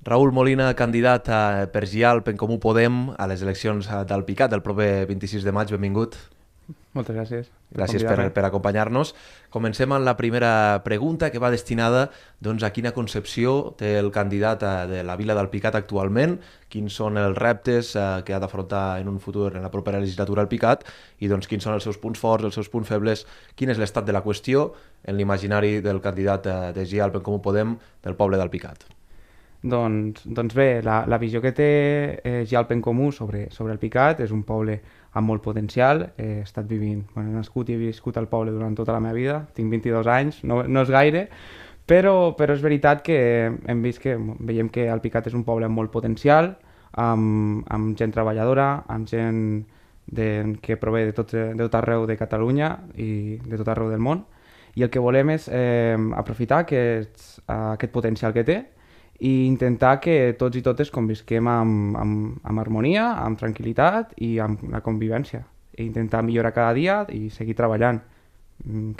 Raül Molina, candidat per GIALP en Comú Podem a les eleccions d'Alpicat el proper 26 de maig. Benvingut. Moltes gràcies Gràcies per acompanyar-nos. Comencem amb la primera pregunta, que va destinada a quina concepció té el candidat de la vila d'Alpicat actualment, quins són els reptes que ha d'afrontar en un futur, en la propera legislatura Alpicat, i quins són els seus punts forts, els seus punts febles, quin és l'estat de la qüestió en l'imaginari del candidat de GIALP en Comú Podem del poble d'Alpicat. Doncs bé, la visió que té GIALP en Comú sobre Alpicat és un poble amb molt potencial. He estat vivint, he nascut i he viscut al poble durant tota la meva vida, tinc 22 anys, no és gaire, però és veritat que veiem que Alpicat és un poble amb molt potencial, amb gent treballadora, amb gent que prové de tot arreu de Catalunya i de tot arreu del món, i el que volem és aprofitar aquest potencial que té i intentar que tots i totes convisquem amb harmonia, amb tranquil·litat i amb la convivència. I intentar millorar cada dia i seguir treballant.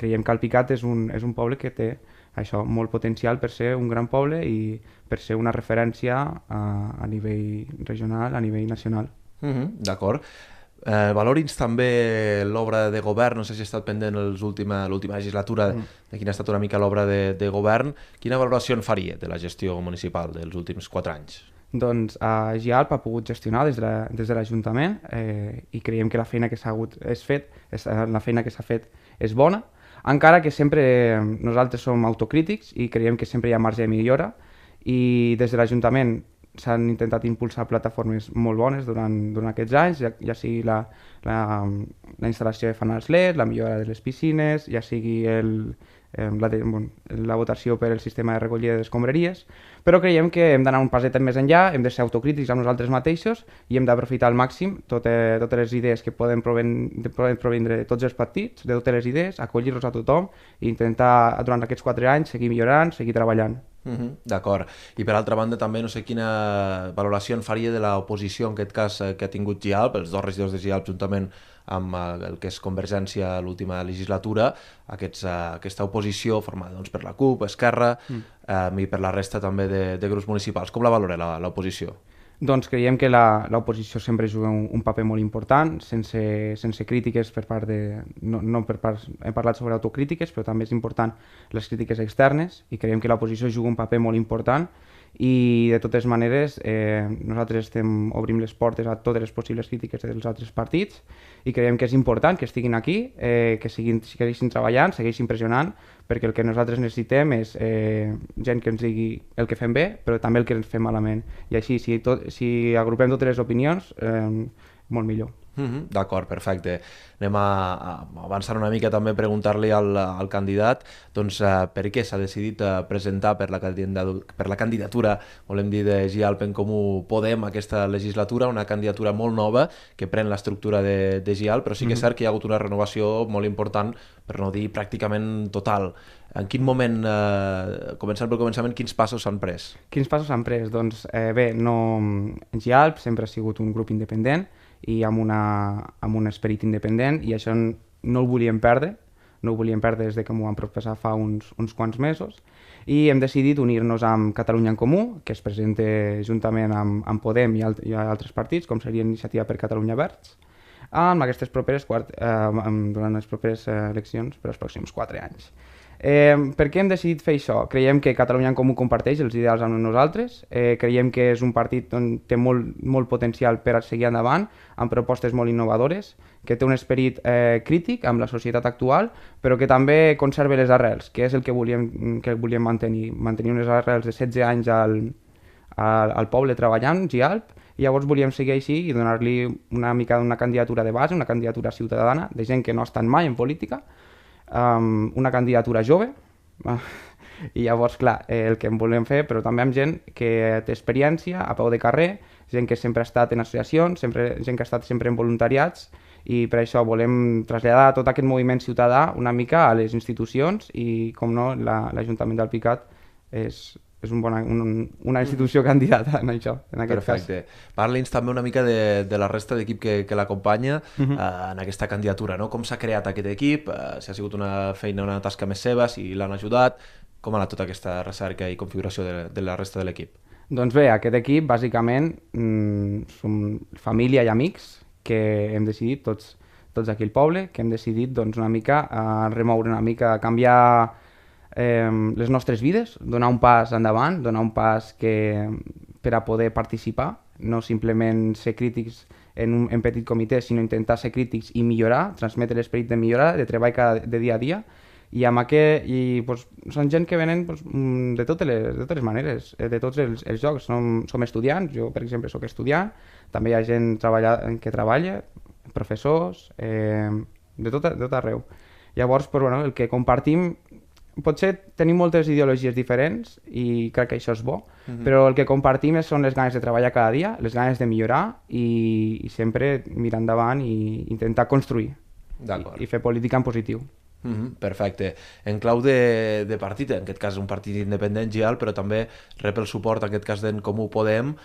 Creiem que Alpicat és un poble que té això, molt potencial per ser un gran poble i per ser una referència a nivell regional, a nivell nacional. D'acord. Valori'ns també l'obra de govern, no sé si ha estat pendent l'última legislatura, de quina ha estat una mica l'obra de govern. Quina valoració en faria de la gestió municipal dels últims 4 anys? Doncs GIALP ha pogut gestionar des de l'Ajuntament i creiem que la feina que s'ha fet és bona, encara que sempre nosaltres som autocrítics i creiem que sempre hi ha marge de millora, i des de l'Ajuntament s'han intentat impulsar plataformes molt bones durant aquests anys, ja sigui la instal·lació de fanals LED, la millora de les piscines, ja sigui la votació per el sistema de recollida d'escombraries, però creiem que hem d'anar un passet més enllà, hem de ser autocrítics amb nosaltres mateixos i hem d'aprofitar al màxim totes les idees que poden provindre de tots els partits, de totes les idees, acollir-los a tothom i intentar durant aquests 4 anys seguir millorant, seguir treballant. D'acord. I per altra banda també no sé quina valoració en faria de l'oposició en aquest cas que ha tingut GIALP, els 2 regidors de GIALP juntament amb el que és Convergència a l'última legislatura, aquesta oposició formada per la CUP, Esquerra i per la resta també de grups municipals. Com la valora l'oposició? Doncs creiem que l'oposició sempre juga un paper molt important, sense crítiques per part de... Hem parlat sobre autocrítiques, però també és important les crítiques externes, i creiem que l'oposició juga un paper molt important, i de totes maneres nosaltres obrim les portes a totes les possibles crítiques dels altres partits i creiem que és important que estiguin aquí, que segueixin treballant, segueixin pressionant, perquè el que nosaltres necessitem és gent que ens digui el que fem bé, però també el que ens fem malament. I així, si agrupem totes les opinions, molt millor. D'acord, perfecte. Anem a avançar una mica també a preguntar-li al candidat per què s'ha decidit presentar per la candidatura, volem dir, de GIALP en Comú Podem aquesta legislatura, una candidatura molt nova que pren l'estructura de GIALP, però sí que és cert que hi ha hagut una renovació molt important, per no dir pràcticament total. En quin moment, començant pel començament, quins passos s'han pres? Quins passos s'han pres? Doncs bé, GIALP sempre ha sigut un grup independent i amb un esperit independent, i això no ho volíem perdre des de que m'ho van proposar fa uns quants mesos, i hem decidit unir-nos amb Catalunya en Comú, que es presenta juntament amb Podem i altres partits, com seria Iniciativa per Catalunya Verds, durant les properes eleccions per als pròxims 4 anys. Per què hem decidit fer això? Creiem que Catalunya en Comú comparteix els ideals amb nosaltres, creiem que és un partit on té molt potencial per seguir endavant, amb propostes molt innovadores, que té un esperit crític amb la societat actual, però que també conserva les arrels, que és el que volíem mantenir unes arrels de 16 anys al poble treballant, GIALP, i llavors volíem seguir així i donar-li una mica una candidatura de base, una candidatura ciutadana, de gent que no ha estat mai en política, una candidatura jove, i llavors, clar, el que volem fer, però també amb gent que té experiència a peu de carrer, gent que sempre ha estat en associacions, gent que ha estat sempre en voluntariats, i per això volem traslladar tot aquest moviment ciutadà una mica a les institucions, i, com no, l'Ajuntament d'Alpicat és una institució candidata en això, en aquest cas. Perfecte. Parli'ns també una mica de la resta d'equip que l'acompanya en aquesta candidatura, no? Com s'ha creat aquest equip, si ha sigut una feina, una tasca més seva, si l'han ajudat, com ha anat tota aquesta recerca i configuració de la resta de l'equip? Doncs bé, aquest equip, bàsicament, som família i amics que hem decidit, tots aquí al poble, que hem decidit doncs, una mica remoure una mica, canviar les nostres vides, donar un pas endavant, donar un pas per a poder participar, no simplement ser crítics en petit comitè, sinó intentar ser crítics i millorar, transmetre l'esperit de millorar, de treball de dia a dia, i amb doncs, són gent que venen doncs, de totes les maneres, de tots els llocs. Som estudiants, jo per exemple sóc estudiant, també hi ha gent que treballa, professors, de tot arreu. Llavors, doncs, bueno, el que compartim, potser tenim moltes ideologies diferents i crec que això és bo, però el que compartim són les ganes de treballar cada dia, les ganes de millorar i sempre mirar endavant i intentar construir i fer política en positiu. Perfecte. En clau de partit, en aquest cas un partit independent, GIAL, però també rep el suport, en aquest cas d'en Comú Podem,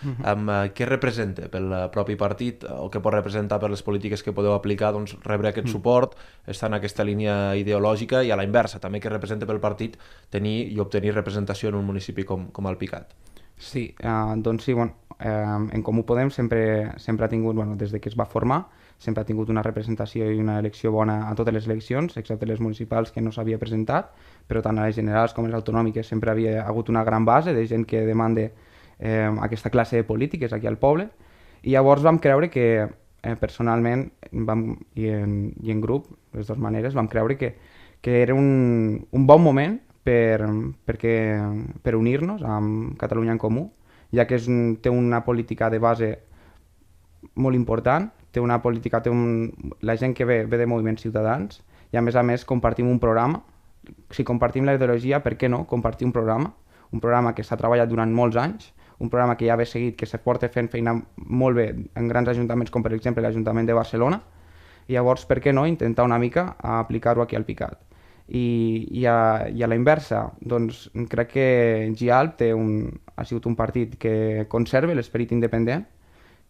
què representa pel propi partit o què pot representar per les polítiques que podeu aplicar, doncs rebre aquest suport, estar en aquesta línia ideològica, i a la inversa, també què representa pel partit tenir i obtenir representació en un municipi com Alpicat. Sí, doncs sí, bueno, en Comú Podem sempre ha tingut, bueno, des de que es va formar, sempre ha tingut una representació i una elecció bona a totes les eleccions, excepte les municipals que no s'havia presentat, però tant a les generals com a les autonòmiques sempre havia hagut una gran base de gent que demanda aquesta classe de polítiques aquí al poble, i llavors vam creure que personalment i en grup, de les dues maneres, vam creure que era un bon moment per unir-nos amb Catalunya en Comú, ja que té una política de base molt important, la gent que ve de moviments ciutadans, i a més compartim un programa. Si compartim la ideologia, per què no compartir un programa que s'ha treballat durant molts anys, un programa que ja ve seguit, que se porta fent feina molt bé en grans ajuntaments com per exemple l'Ajuntament de Barcelona, i llavors per què no intentar una mica aplicar-ho aquí al Picat. I a la inversa, doncs crec que GIAL ha sigut un partit que conserva l'esperit independent,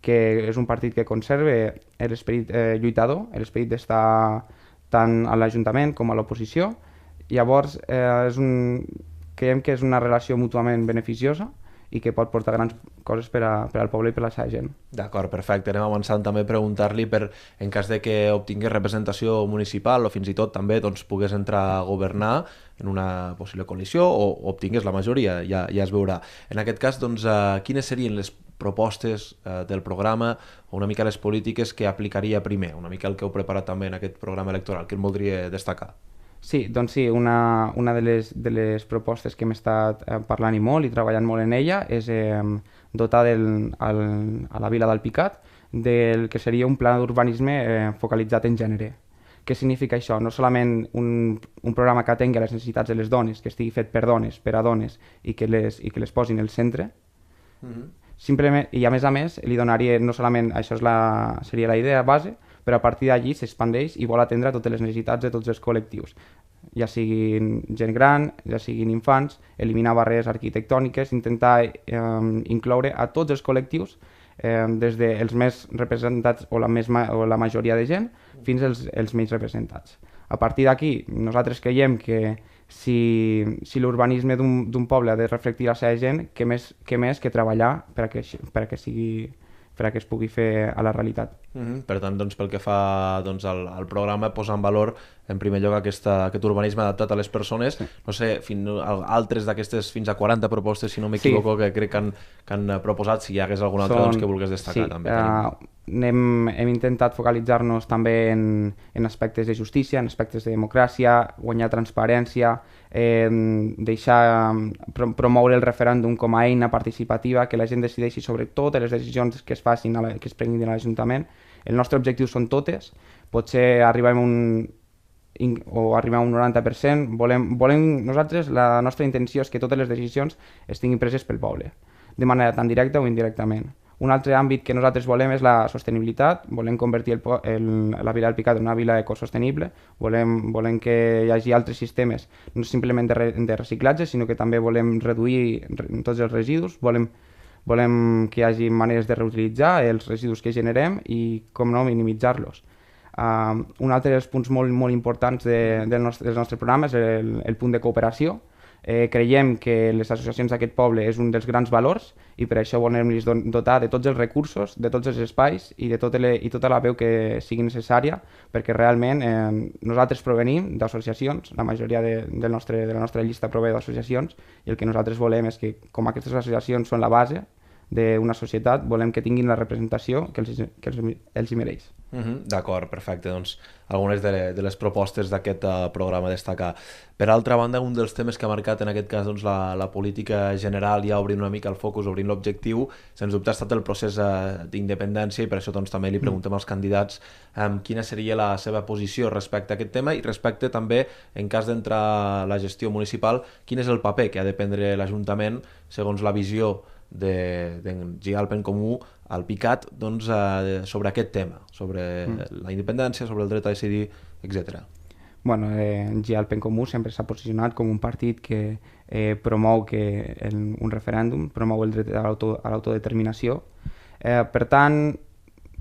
que és un partit que conserva l'esperit lluitador, l'esperit d'estar tant a l'Ajuntament com a l'oposició. Llavors, creiem que és una relació mútuament beneficiosa i que pot portar grans coses per al poble i per a la seva gent. D'acord, perfecte. Anem avançant també a preguntar-li per, en cas de que obtingués representació municipal o fins i tot també doncs, pogués entrar a governar en una possible coalició o obtingués la majoria, ja es veurà. En aquest cas, doncs, quines serien les propostes del programa o una mica les polítiques que aplicaria primer, una mica el que heu preparat també en aquest programa electoral, que el voldria destacar? Sí, doncs sí, una de les propostes que hem estat parlant i molt i treballant molt en ella és dotar a la vila d'Alpicat del que seria un pla d'urbanisme focalitzat en gènere. Què significa això? No solament un programa que atengui les necessitats de les dones, que estigui fet per dones, per a dones i que les posin al centre, simplement, i a més li donaria, no solament això seria la idea base, però a partir d'allí s'expandeix i vol atendre totes les necessitats de tots els col·lectius, ja siguin gent gran, ja siguin infants, eliminar barreres arquitectòniques, intentar incloure a tots els col·lectius, des dels més representats o la majoria de gent fins als menys representats. A partir d'aquí, nosaltres creiem que si l'urbanisme d'un poble ha de reflectir la seva gent, què més que treballar per a que es pugui fer a la realitat. Per tant, doncs, pel que fa al programa, posar en valor en primer lloc aquest urbanisme adaptat a les persones. Sí. No sé, altres d'aquestes fins a 40 propostes, si no m'equivoco, que crec que han proposat, si hi hagués alguna altra que volgués destacar. Sí, també. Hem intentat focalitzar-nos també en aspectes de justícia, en aspectes de democràcia, guanyar transparència, promoure el referèndum com a eina participativa, que la gent decideixi sobre totes les decisions que es facin, que es prenguin a l'Ajuntament. El nostre objectiu són totes, potser arribar a un 90%. Nosaltres, la nostra intenció és que totes les decisions estiguin preses pel poble, de manera tan directa o indirectament. Un altre àmbit que nosaltres volem és la sostenibilitat, volem convertir la vila del Picat en una vila ecosostenible, volem que hi hagi altres sistemes, no simplement de reciclatge, sinó que també volem reduir tots els residus, volem que hi hagi maneres de reutilitzar els residus que generem i, com no, minimitzar-los. Un altre dels punts molt, molt importants del nostre programa és el punt de cooperació. Creiem que les associacions d'aquest poble és un dels grans valors i per això volem dotar de tots els recursos, de tots els espais i de tota la veu que sigui necessària, perquè realment nosaltres provenim d'associacions, la majoria de la nostra llista prové d'associacions, i el que nosaltres volem és que, com aquestes associacions són la base d'una societat, volem que tinguin la representació que els hi mereix. D'acord, perfecte. Doncs algunes de les propostes d'aquest programa a destacar. Per altra banda, un dels temes que ha marcat en aquest cas doncs, la política general, ja obrint una mica el focus, obrint l'objectiu, sens dubte ha estat el procés d'independència, i per això doncs, també li preguntem als candidats quina seria la seva posició respecte a aquest tema i respecte també, en cas d'entrar la gestió municipal, quin és el paper que ha de prendre l'Ajuntament segons la visió d'en GIALP en Comú al PICAT doncs, sobre aquest tema, sobre la independència, sobre el dret a decidir, etc. Bueno, GIALP en Comú sempre s'ha posicionat com un partit que promou un referèndum, promou el dret a l'autodeterminació. Per tant,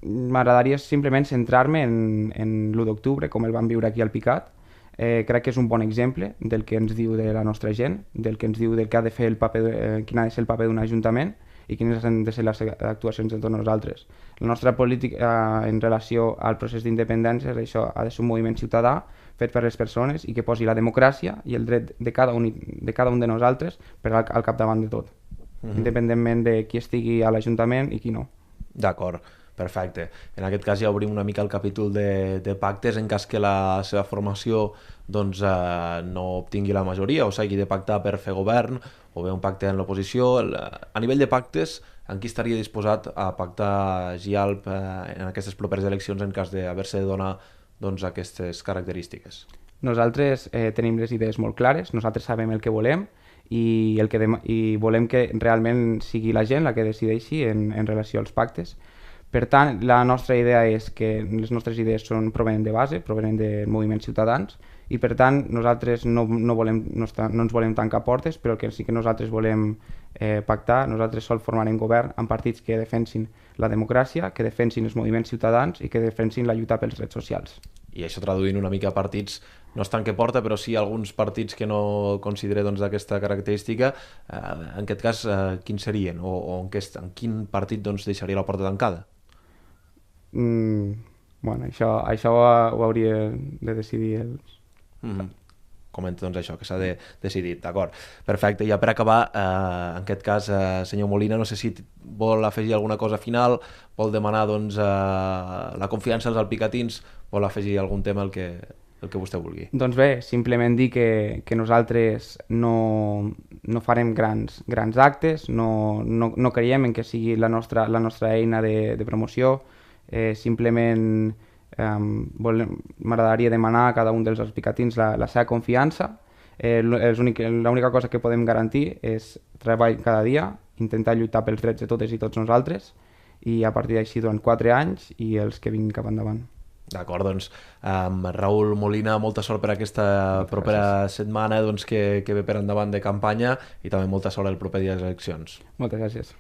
m'agradaria simplement centrar-me en l'1 d'octubre, com el vam viure aquí al PICAT. Crec que és un bon exemple del que ens diu de la nostra gent, del que ens diu del que ha de fer quin ha de ser el paper d'un ajuntament i quines han de ser les actuacions de tots nosaltres. La nostra política en relació al procés d'independència és això, ha de ser un moviment ciutadà fet per les persones i que posi la democràcia i el dret de cada un de nosaltres per al capdavant de tot, independentment de qui estigui a l'Ajuntament i qui no. D'acord. Perfecte. En aquest cas ja obrim una mica el capítol de pactes en cas que la seva formació doncs, no obtingui la majoria o s'hagi de pactar per fer govern o bé un pacte en l'oposició. A nivell de pactes, en qui estaria disposat a pactar GIALP en aquestes properes eleccions en cas d'haver-se de donar doncs, aquestes característiques? Nosaltres tenim les idees molt clares, nosaltres sabem el que volem i volem que realment sigui la gent la que decideixi en relació als pactes. Per tant, la nostra idea és que les nostres idees provenen de base, provenen de moviments ciutadans i per tant nosaltres no ens volem tancar portes, però que sí que nosaltres volem pactar, nosaltres sol formarem govern amb partits que defensin la democràcia, que defensin els moviments ciutadans i que defensin la lluita pels drets socials. I això traduint una mica a partits, no es tanque porta, però sí alguns partits que no considere d'aquesta característica, en aquest cas quins serien o en quin partit deixaria la porta tancada? Bueno, això ho hauria de decidir els... Comenta doncs això, que s'ha de decidir, d'acord. Perfecte, ja per acabar, en aquest cas, senyor Molina, no sé si vol afegir alguna cosa final, vol demanar doncs, la confiança als alpicatins, vol afegir algun tema el que vostè vulgui. Doncs bé, simplement dir que nosaltres no farem grans actes, no creiem en que sigui la nostra eina de promoció, simplement m'agradaria demanar a cada un dels alpicatins la seva confiança. L'única cosa que podem garantir és treball cada dia, intentar lluitar pels drets de totes i tots nosaltres i a partir d'així durant 4 anys i els que vinguin cap endavant. D'acord, doncs Raül Molina, molta sort per aquesta propera setmana que ve per endavant de campanya i també molta sort el proper dia de les eleccions. Moltes gràcies.